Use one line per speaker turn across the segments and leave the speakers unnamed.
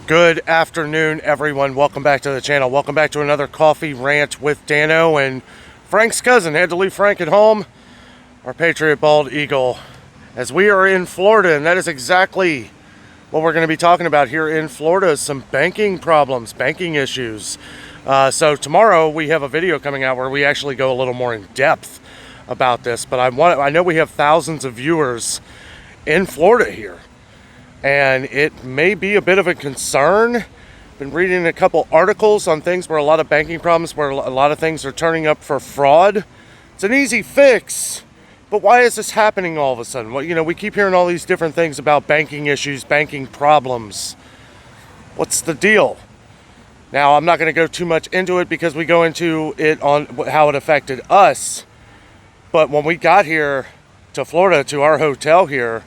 Good afternoon, everyone. Welcome back to the channel. Welcome back to another coffee rant with Dano. And Frank's cousin had to leave Frank at home, our Patriot Bald Eagle, as we are in Florida. And that is exactly what we're going to be talking about here in Florida, some banking problems, banking issues. So tomorrow we have a video coming out where we actually go a little more in depth about this. But I know we have thousands of viewers in Florida here, and it may be a bit of a concern. Been reading a couple articles on things where a lot of banking problems, where a lot of things are turning up for fraud. It's an easy fix, but why is this happening all of a sudden? Well, we keep hearing all these different things about banking issues, banking problems. What's the deal? Now, I'm not going to go too much into it because we go into it on how it affected us. But when we got here to Florida, to our hotel here,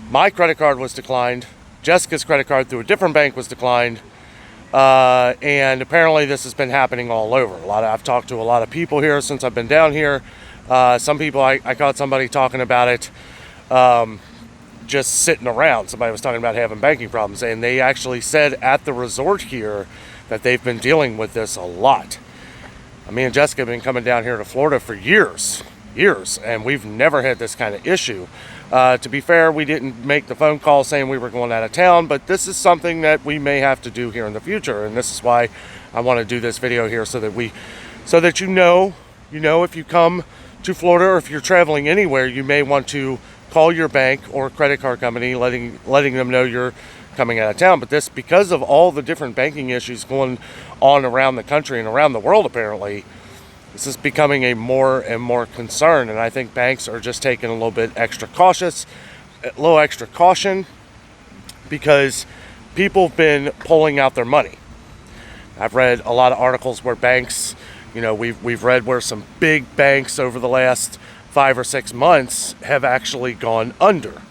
my credit card was declined. Jessica's credit card through a different bank was declined. And apparently this has been happening all over. I've talked to a lot of people here since I've been down here. Some people, I caught somebody talking about it just sitting around. Somebody was talking about having banking problems. And they actually said at the resort here that they've been dealing with this a lot. Me and Jessica have been coming down here to Florida for years, and we've never had this kind of issue. To be fair, we didn't make the phone call saying we were going out of town, but this is something that we may have to do here in the future, and this is why I want to do this video here, so that you know, if you come to Florida or if you're traveling anywhere, you may want to call your bank or credit card company, letting them know you're coming out of town. But this, because of all the different banking issues going on around the country and around the world, apparently, this is becoming a more and more concern, and I think banks are just taking a little bit extra caution, because people have been pulling out their money. I've read a lot of articles where banks, we've read where some big banks over the last 5 or 6 months have actually gone under.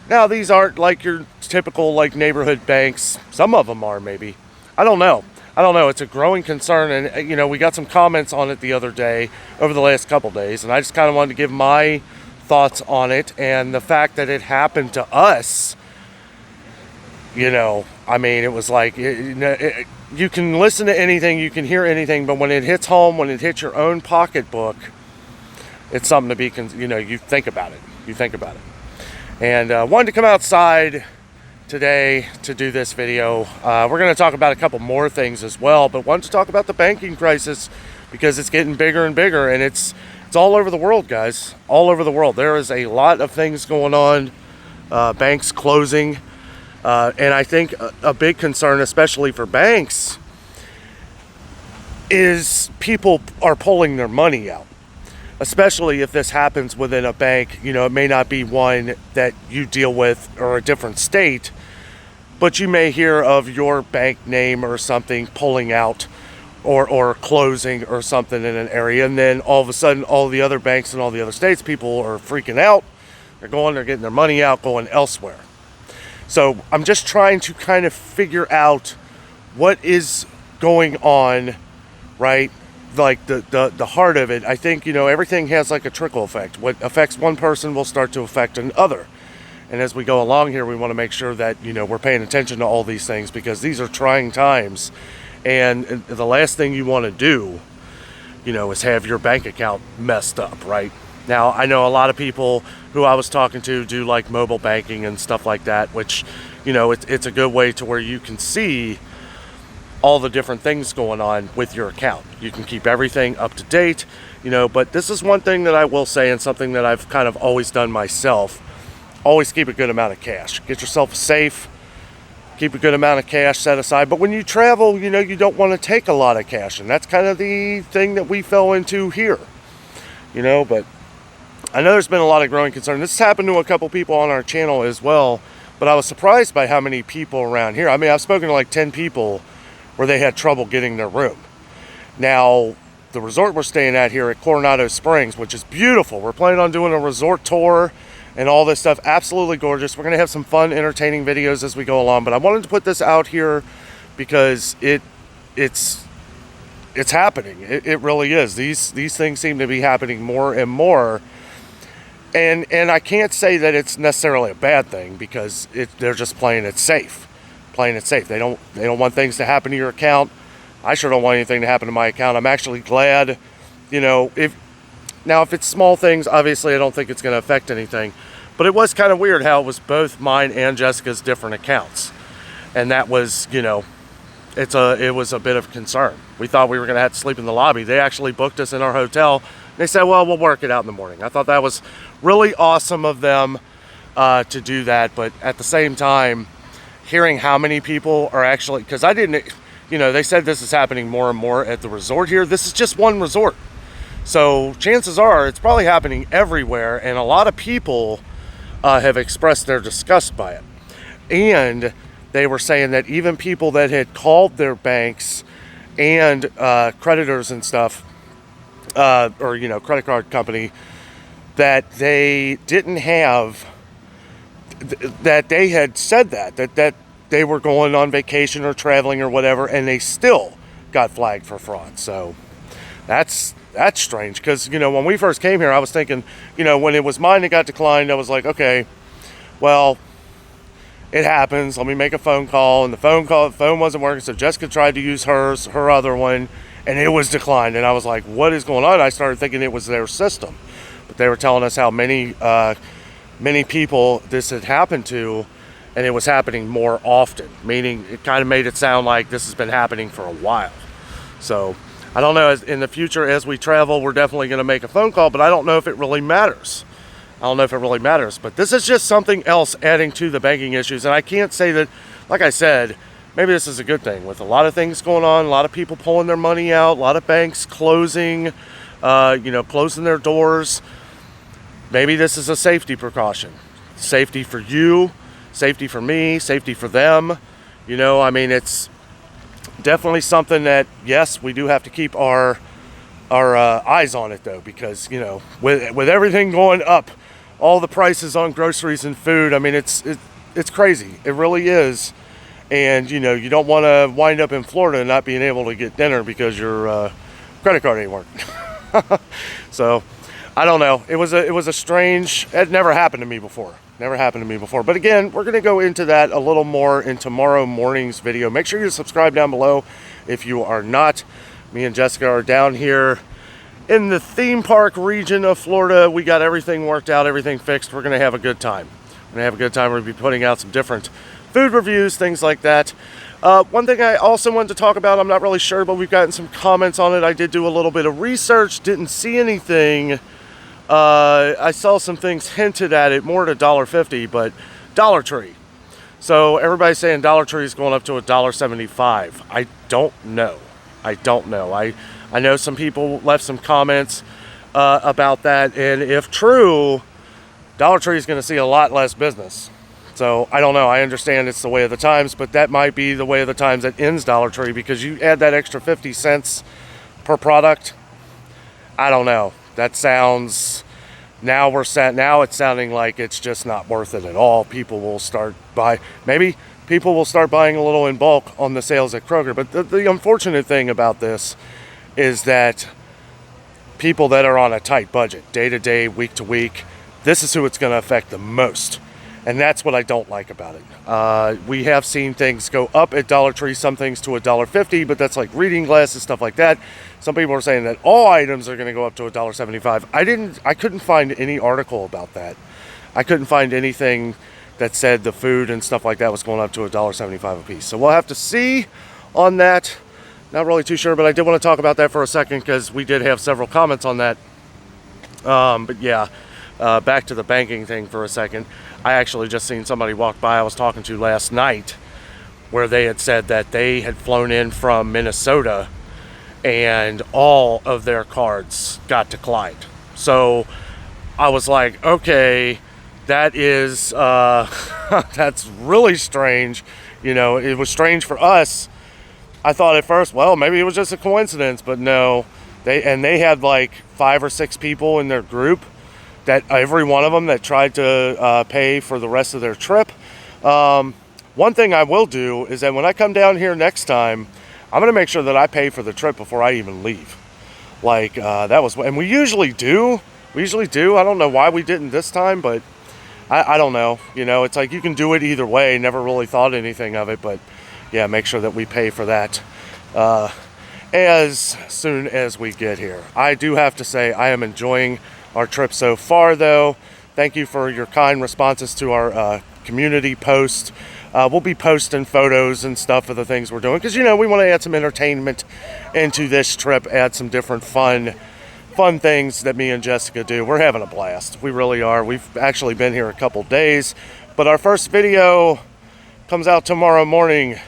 Now, these aren't like your typical neighborhood banks. Some of them are, maybe. I don't know. It's a growing concern, and we got some comments on it the other day, over the last couple days, and I just kind of wanted to give my thoughts on it, and the fact that it happened to us. It was like, you can listen to anything, you can hear anything, but when it hits home, when it hits your own pocketbook, it's something to be, you think about it. And wanted to come outside today to do this video. We're going to talk about a couple more things as well, but wanted to talk about the banking crisis because it's getting bigger and bigger, and it's all over the world, guys. All over the world. There is a lot of things going on, banks closing, and I think a big concern, especially for banks, is people are pulling their money out. Especially if this happens within a bank, it may not be one that you deal with or a different state, but you may hear of your bank name or something pulling out or closing or something in an area, and then all of a sudden all the other banks in all the other states, people are freaking out. They're getting their money out, going elsewhere. So I'm just trying to kind of figure out what is going on, right? Like the heart of it. I think everything has like a trickle effect. What affects one person will start to affect another, and as we go along here, we want to make sure that we're paying attention to all these things, because these are trying times, and the last thing you want to do is have your bank account messed up. Right now, I know a lot of people who I was talking to do like mobile banking and stuff like that, which it's a good way to where you can see all the different things going on with your account. You can keep everything up to date, but this is one thing that I will say, and something that I've kind of always done myself. Always keep a good amount of cash. Get yourself safe, keep a good amount of cash set aside. But when you travel, you don't want to take a lot of cash, and that's kind of the thing that we fell into here, but I know there's been a lot of growing concern. This has happened to a couple people on our channel as well, but I was surprised by how many people around here. I've spoken to like 10 people where they had trouble getting their room. Now, the resort we're staying at here at Coronado Springs, which is beautiful. We're planning on doing a resort tour and all this stuff. Absolutely gorgeous. We're going to have some fun, entertaining videos as we go along. But I wanted to put this out here because it's happening. It really is. These things seem to be happening more and more. And I can't say that it's necessarily a bad thing, because they're just playing it safe. playing it safe. They don't want things to happen to your account. I sure don't want anything to happen to my account. I'm actually glad, you know, if it's small things, obviously I don't think it's going to affect anything. But it was kind of weird how it was both mine and Jessica's different accounts. And that was, you know, it was a bit of concern. We thought we were going to have to sleep in the lobby. They actually booked us in our hotel. They said, well, we'll work it out in the morning. I thought that was really awesome of them to do that. But at the same time, hearing how many people are actually, because I didn't, you know, they said this is happening more and more at the resort here. This is just one resort. So chances are it's probably happening everywhere. And a lot of people have expressed their disgust by it. And they were saying that even people that had called their banks and creditors and stuff, or, you know, credit card company, that they didn't have, that they had said that they were going on vacation or traveling or whatever, and they still got flagged for fraud. So that's strange, because, you know, when we first came here, I was thinking, you know, when it was mine that got declined, I was like, okay, well, it happens. Let me make a phone call. And the phone wasn't working, so Jessica tried to use her other one, and it was declined. And I was like, what is going on? I started thinking it was their system. But they were telling us how many people this had happened to, and it was happening more often, meaning it kind of made it sound like this has been happening for a while. So I don't know, in the future as we travel, we're definitely going to make a phone call, but I don't know if it really matters. But this is just something else adding to the banking issues. And I can't say that, like I said, maybe this is a good thing. With a lot of things going on, a lot of people pulling their money out, a lot of banks closing, closing their doors. Maybe this is a safety precaution. Safety for you, safety for me, safety for them. You know, I mean, it's definitely something that, yes, we do have to keep our eyes on it, though, because, you know, with everything going up, all the prices on groceries and food, I mean, it's crazy. It really is. And, you know, you don't want to wind up in Florida and not being able to get dinner because your credit card ain't working. So, I don't know. It was a strange, it never happened to me before. But again, we're going to go into that a little more in tomorrow morning's video. Make sure you subscribe down below if you are not. Me and Jessica are down here in the theme park region of Florida. We got everything worked out, everything fixed. We're going to have a good time. We're going to be putting out some different food reviews, things like that. One thing I also wanted to talk about, I'm not really sure, but we've gotten some comments on it. I did do a little bit of research, didn't see anything. I saw some things hinted at it, more to $1.50, but Dollar Tree. So everybody's saying Dollar Tree is going up to $1.75. I don't know. I know some people left some comments about that, and if true, Dollar Tree is going to see a lot less business. So I don't know. I understand it's the way of the times, but that might be the way of the times that ends Dollar Tree, because you add that extra 50 cents per product. I don't know. That sounds, now it's sounding like it's just not worth it at all. People will start buying a little in bulk on the sales at Kroger. But the unfortunate thing about this is that people that are on a tight budget, day to day, week to week, this is who it's going to affect the most. And that's what I don't like about it. We have seen things go up at Dollar Tree, some things to $1.50, but that's like reading glasses, stuff like that. Some people are saying that all items are going to go up to $1.75. I couldn't find any article about that. I couldn't find anything that said the food and stuff like that was going up to $1.75 a piece. So we'll have to see on that. Not really too sure, but I did want to talk about that for a second because we did have several comments on that. But yeah, back to the banking thing for a second. I actually just seen somebody walk by I was talking to last night where they had said that they had flown in from Minnesota and all of their cards got declined. So I was like, okay, that is, that's really strange. You know, it was strange for us. I thought at first, well, maybe it was just a coincidence, but no. They had like 5 or 6 people in their group, that every one of them that tried to pay for the rest of their trip. One thing I will do is that when I come down here next time, I'm going to make sure that I pay for the trip before I even leave. Like, and we usually do. I don't know why we didn't this time, but I don't know. You know, it's like you can do it either way. Never really thought anything of it, but yeah, make sure that we pay for that as soon as we get here. I do have to say I am enjoying our trip so far, though. Thank you for your kind responses to our community post. We'll be posting photos and stuff of the things we're doing because, you know, we want to add some entertainment into this trip, add some different fun things that me and Jessica do. We're having a blast. We really are. We've actually been here a couple days, but our first video comes out tomorrow morning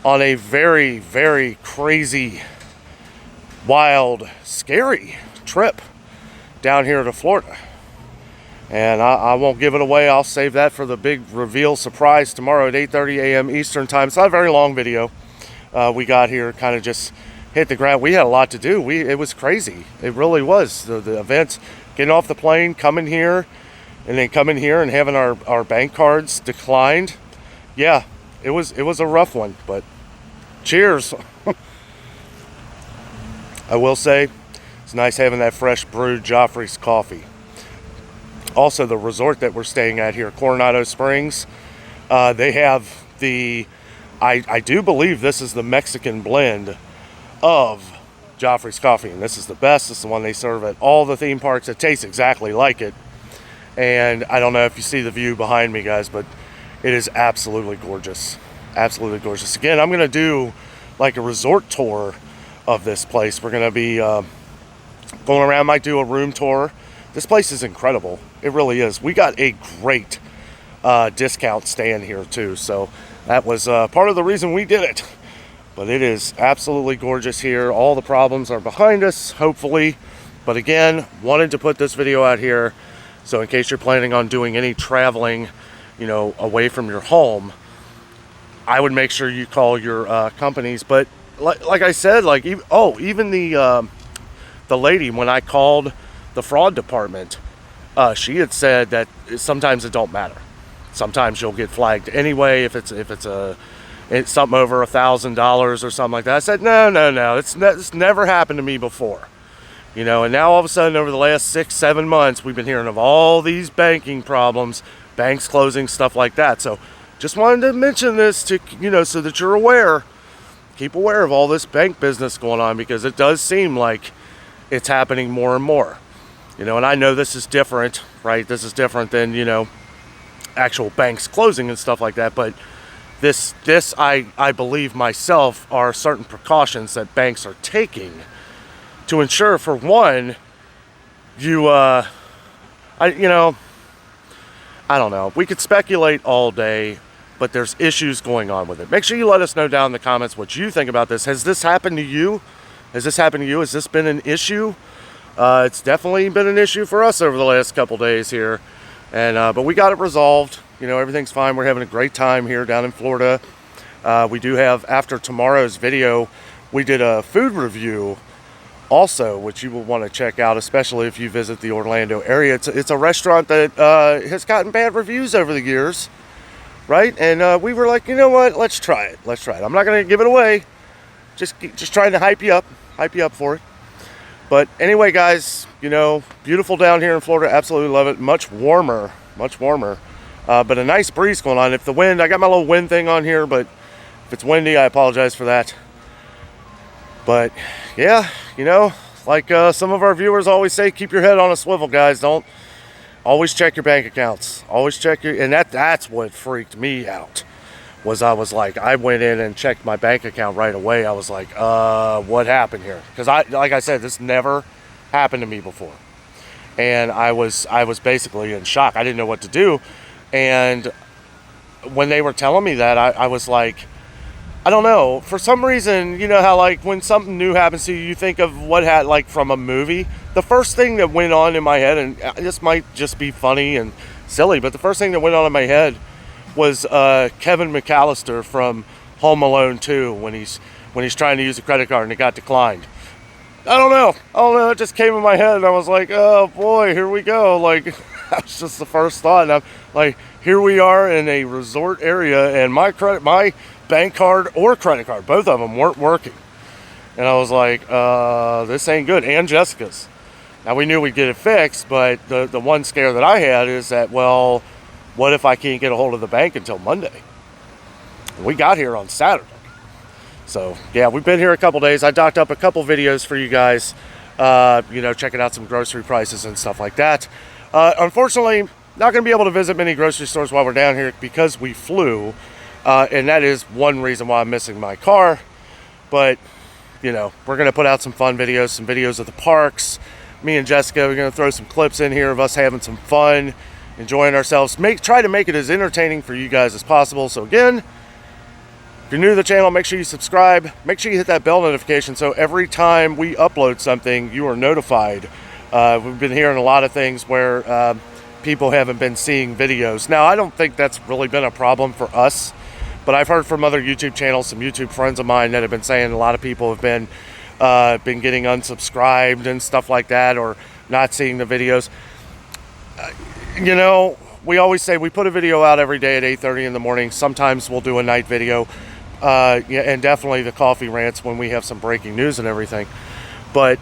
on a very, very crazy, wild, scary trip down here to Florida. And I won't give it away. I'll save that for the big reveal surprise tomorrow at 8:30 a.m. Eastern time. It's not a very long video. We got here, kind of just hit the ground. We had a lot to do. It was crazy. It really was. The events, getting off the plane, coming here, and then coming here and having our bank cards declined. Yeah, it was a rough one, but cheers. I will say, it's nice having that fresh brewed Joffrey's coffee. Also, the resort that we're staying at here, Coronado Springs, they have I do believe this is the Mexican blend of Joffrey's coffee, and this is the best. This is the one they serve at all the theme parks. It tastes exactly like it, and I don't know if you see the view behind me, guys, but it is absolutely gorgeous. Absolutely gorgeous. Again, I'm going to do like a resort tour of this place. We're going to be going around, might do a room tour. This place is incredible. It really is. We got a great discount staying here too, so that was part of the reason we did it. But it is absolutely gorgeous here. All the problems are behind us, hopefully. But again, wanted to put this video out here so in case you're planning on doing any traveling, you know, away from your home, I would make sure you call your companies. But like I said, like even the lady, when I called the fraud department, she had said that sometimes it don't matter. Sometimes you'll get flagged anyway if it's something over $1,000 or something like that. I said, no, it's never happened to me before. You know, and now all of a sudden over the last 6-7 months, we've been hearing of all these banking problems, banks closing, stuff like that. So just wanted to mention this to, you know, so that you're aware, keep aware of all this bank business going on, because it does seem like it's happening more and more. You know, and I know this is different, right? This is different than, you know, actual banks closing and stuff like that, but this I believe myself are certain precautions that banks are taking to ensure, for one, you I don't know. We could speculate all day, but there's issues going on with it. Make sure you let us know down in the comments what you think about this. Has this happened to you? Has this happened to you? Has this been an issue? It's definitely been an issue for us over the last couple days here. And but we got it resolved. You know, everything's fine. We're having a great time here down in Florida. We do have, after tomorrow's video, we did a food review also, which you will want to check out, especially if you visit the Orlando area. It's a restaurant that has gotten bad reviews over the years, right? And we were like, you know what? Let's try it. Let's try it. I'm not going to give it away. Just trying to hype you up for it. But anyway, guys, you know, beautiful down here in Florida. Absolutely love it. Much warmer. But a nice breeze going on. If the wind, I got my little wind thing on here, but if it's windy, I apologize for that. But yeah, you know, like some of our viewers always say, keep your head on a swivel, guys. Don't always check your bank accounts. Always check your, and that's what freaked me out. I was like, I went in and checked my bank account right away. I was like, what happened here? Because like I said, this never happened to me before. And I was basically in shock. I didn't know what to do. And when they were telling me that, I was like, I don't know. For some reason, you know how like when something new happens to you, you think of what had like from a movie. The first thing that went on in my head, and this might just be funny and silly, but the first thing that went on in my head was Kevin McAllister from Home Alone 2 when he's trying to use a credit card and it got declined. I don't know. It just came in my head and I was like, oh boy, here we go. Like, that's just the first thought. And I'm like, here we are in a resort area and my bank card or credit card, both of them weren't working. And I was like, this ain't good. And Jessica's. Now, we knew we'd get it fixed, but the one scare that I had is that, well, what if I can't get a hold of the bank until Monday? We got here on Saturday. So, yeah, we've been here a couple days. I docked up a couple videos for you guys, checking out some grocery prices and stuff like that. Unfortunately, not going to be able to visit many grocery stores while we're down here because we flew. And that is one reason why I'm missing my car. But, we're going to put out some fun videos, some videos of the parks. Me and Jessica, we're going to throw some clips in here of us having some fun, enjoying ourselves. Try to make it as entertaining for you guys as possible. So again, if you're new to the channel, make sure you subscribe. Make sure you hit that bell notification so every time we upload something, you are notified. We've been hearing a lot of things where people haven't been seeing videos. Now, I don't think that's really been a problem for us, but I've heard from other YouTube channels, some YouTube friends of mine that have been saying a lot of people have been getting unsubscribed and stuff like that, or not seeing the videos. We always say we put a video out every day at 8:30 in the morning. Sometimes we'll do a night video. And definitely the coffee rants when we have some breaking news and everything. But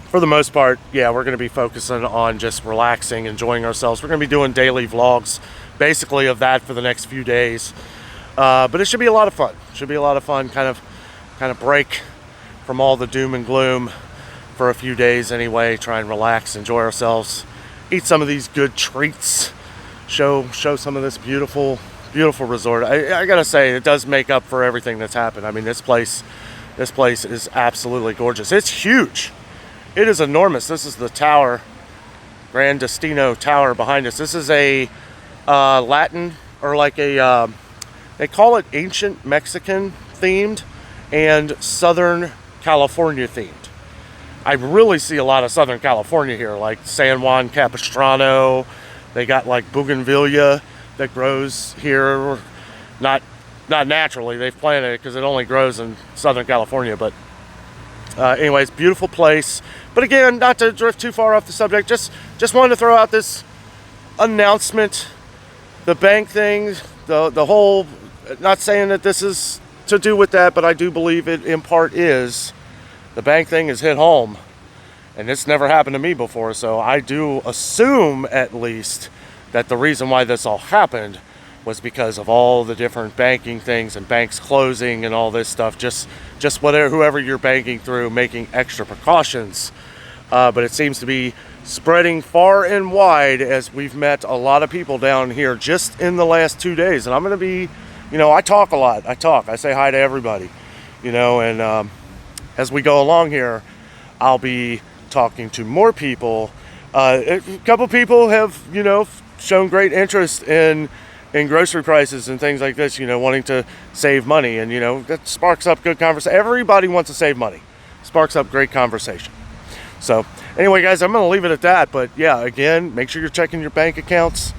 for the most part, yeah, we're going to be focusing on just relaxing, enjoying ourselves. We're going to be doing daily vlogs, basically, of that for the next few days. But it should be a lot of fun. Should be a lot of fun, kind of break from all the doom and gloom for a few days anyway. Try and relax, enjoy ourselves, eat some of these good treats, show some of this beautiful resort. I gotta say, it does make up for everything that's happened. I mean, this place is absolutely gorgeous. It's huge. It is enormous. This is the tower, Gran Destino Tower behind us. This is a Latin, or like a they call it ancient Mexican themed and Southern California themed. I really see a lot of Southern California here, like San Juan Capistrano. They got like bougainvillea that grows here, not naturally. They've planted it because it only grows in Southern California. But anyways, beautiful place. But again, not to drift too far off the subject, just wanted to throw out this announcement, the bank thing, the whole. Not saying that this is to do with that, but I do believe it in part is. The bank thing has hit home, and it's never happened to me before. So I do assume, at least, that the reason why this all happened was because of all the different banking things and banks closing and all this stuff. Just whoever you're banking through, making extra precautions. But it seems to be spreading far and wide as we've met a lot of people down here just in the last 2 days. And I'm going to be, I talk a lot. I say hi to everybody, and as we go along here, I'll be talking to more people. A couple people have, shown great interest in grocery prices and things like this, wanting to save money. And, that sparks up good conversation. Everybody wants to save money. Sparks up great conversation. So, anyway, guys, I'm going to leave it at that. But, yeah, again, make sure you're checking your bank accounts.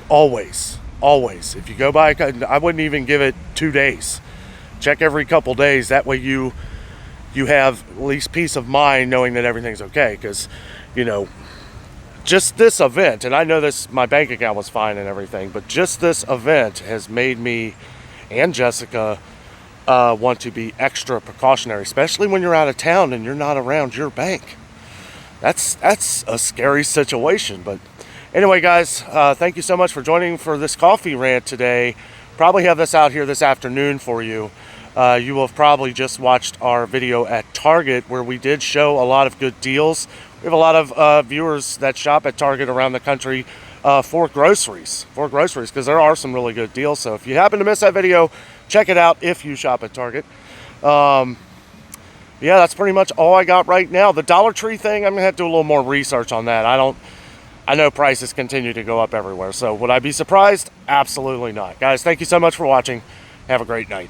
Always. If you go by, I wouldn't even give it 2 days. Check every couple days. That way you have at least peace of mind knowing that everything's okay. Because, just this event, and I know my bank account was fine and everything, but just this event has made me and Jessica want to be extra precautionary, especially when you're out of town and you're not around your bank. That's a scary situation. But anyway, guys, thank you so much for joining for this coffee rant today. Probably have this out here this afternoon for you. You will have probably just watched our video at Target where we did show a lot of good deals. We have a lot of viewers that shop at Target around the country for groceries, because there are some really good deals. So if you happen to miss that video, check it out if you shop at Target. Yeah, that's pretty much all I got right now. The Dollar Tree thing, I'm going to have to do a little more research on that. I know prices continue to go up everywhere. So would I be surprised? Absolutely not. Guys, thank you so much for watching. Have a great night.